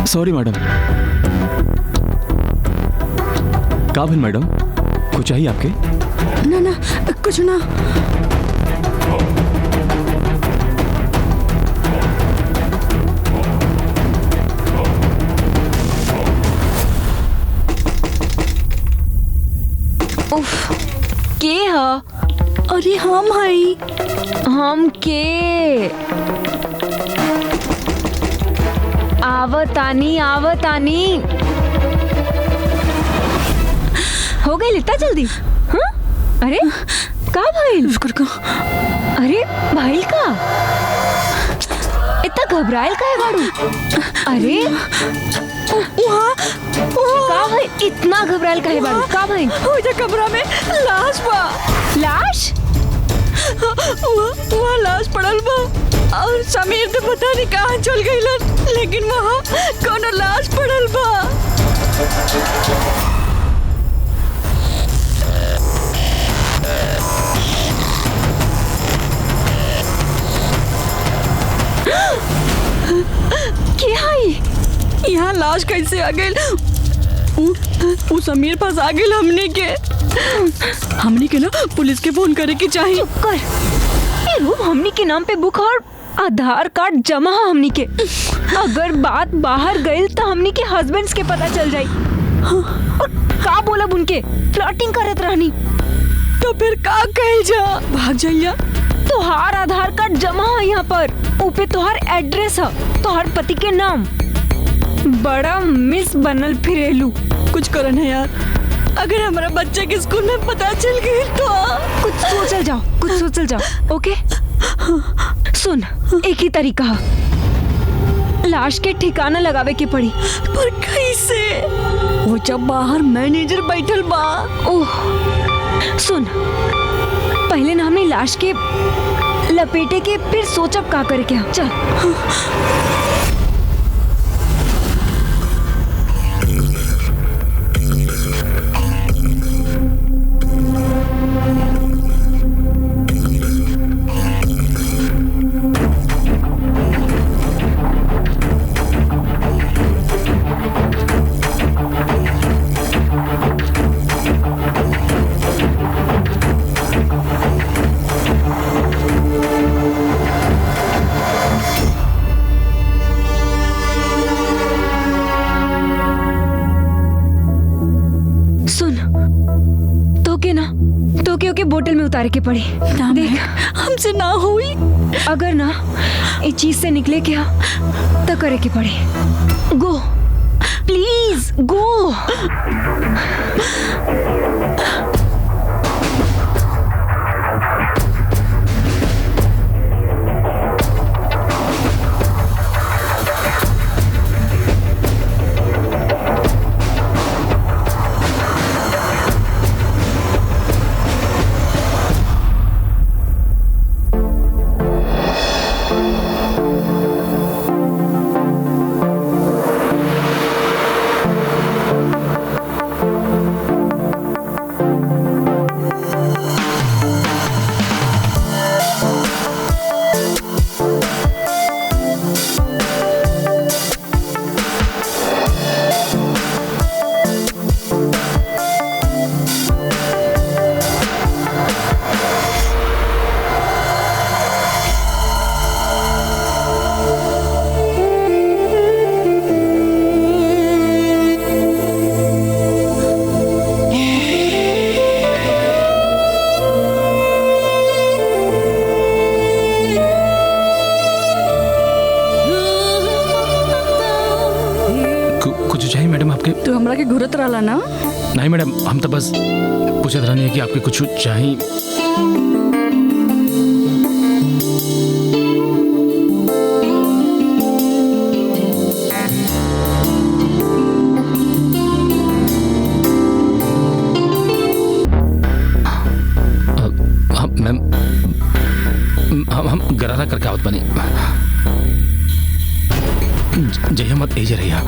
Sorry madam. का भेल madam, कुछ चाहिए आपके? ना ना कुछ ना। उफ, के हा? अरे हम हई। हम के आवतानी आवतानी। हो गई इतना जल्दी? हाँ? अरे का भाईल? अरे भाईल का इतना घबराइल का है बाड़ू? अरे का भाई इतना घबराइल का है बाड़ू? का भाई कमरा में लाश बा। लाश? वहाँ लाश पड़ल बा और समीर तो पता नहीं कहाँ चल गईलन, लेकिन वहाँ कोनो लाश पड़ल बा। क्या है? यहाँ लाश कैसे आ गई? वो समीर पास आ गई। हमने के ना पुलिस के फोन करे के चाहिए। चुप कर। ये रूम हमनी के नाम पे बुक और आधार कार्ड जमा है हमनी के। अगर बात बाहर गई तो हमनी के हस्बैंड्स के पता चल जाई। और का बोला उनके फ्लर्टिंग करत रहनी। तो फिर का कहे जा? भाग जाइया। तोहार आधार कार्ड जमा है यहाँ पर। ऊपर तोहार एड्रेस है, तोहार पति के नाम। बड़ा मिस बनल फिरेलू। कुछ करन है यार, अगर हमारा बच्चे के स्कूल में पता चल गई तो। कुछ सोचल जाओ, कुछ सोचल जाओ। ओके सुन, एक ही तरीका है, लाश के ठिकाना लगावे के पड़ी। पर कैसे? वो जब बाहर मैनेजर बैठल बा। ओह सुन, पहले ना हमें लाश के लपेटे के फिर सोचब का करे क्या। चल के बोतल में उतारे के पड़ी। देख हमसे ना हुई। अगर ना इस चीज से निकले क्या तो करे के पड़े। Go please go. तो हमरा के घुरत रहला ना? नहीं मैडम, हम तो बस पूछत रहनी है कि आपके कुछ चाहिए। मैम हम गरारा करके आवत बनी। जय मत एजे रहिया।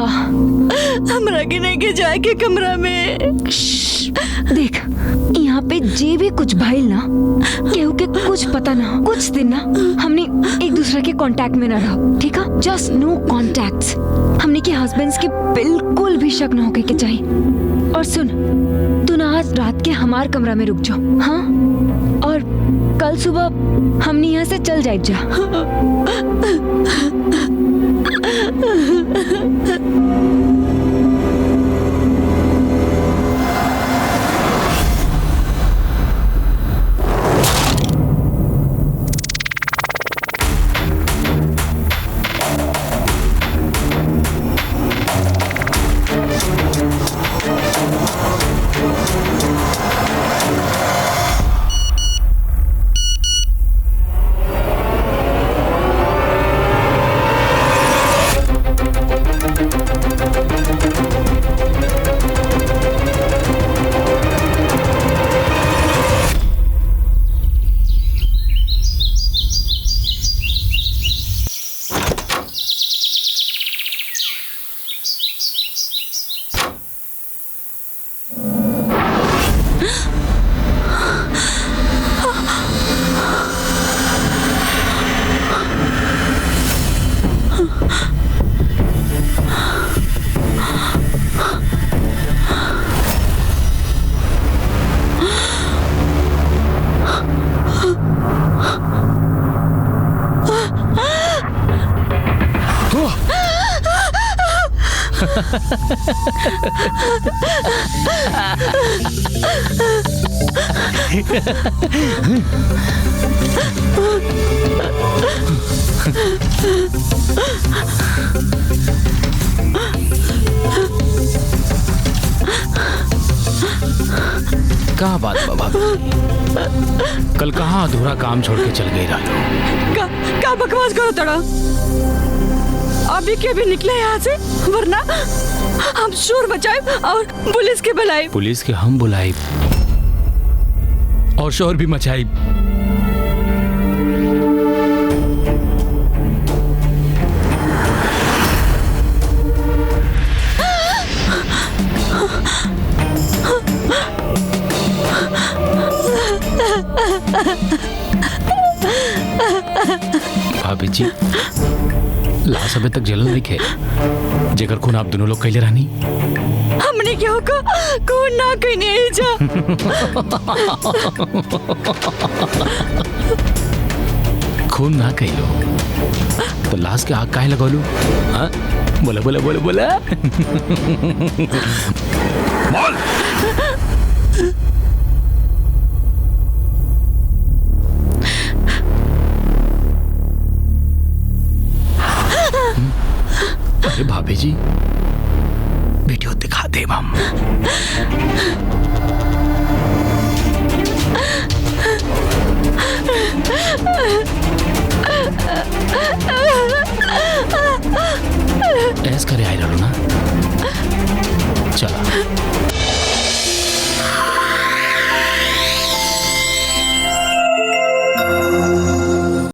हाँ हमरा के नहीं के जाए के कमरा में। देख, यहाँ पे जे भी कुछ भइल ना, केहू के कुछ पता ना, कुछ दिन ना हमने एक दूसरे के कांटेक्ट में ना रहो, ठीक है? जस्ट नो कॉन्टैक्ट्स। हमने के हस्बैंड्स के बिल्कुल भी शक ना होके के चाहिए। और सुन, तू ना आज रात के हमार कमरा में रुक जाओ, हाँ? और कल सुबह हमने यहाँ से चल जाए जा। क्या बात बाबा, कल कहाँ अधूरा काम छोड़ के चल गई रहा? का बकवास करो तड़ा? अभी के भी निकले यहाँ से, वरना हम शोर बचाए और पुलिस के बुलाए। पुलिस के हम बुलाए और शोर भी मचाई। भाभी जी, लाश अभी तक जलन नहीं खे, जेकर खून आप दोनों लोग कैले रहनी। हमने क्या को खून ना कहने जा। खून ना कैलो तो लाश के आग काहे लगौलू? हाँ, बोला बोला बोला बोला। बोल। अरे भाभी जी, वीडियो दिखा दे हम।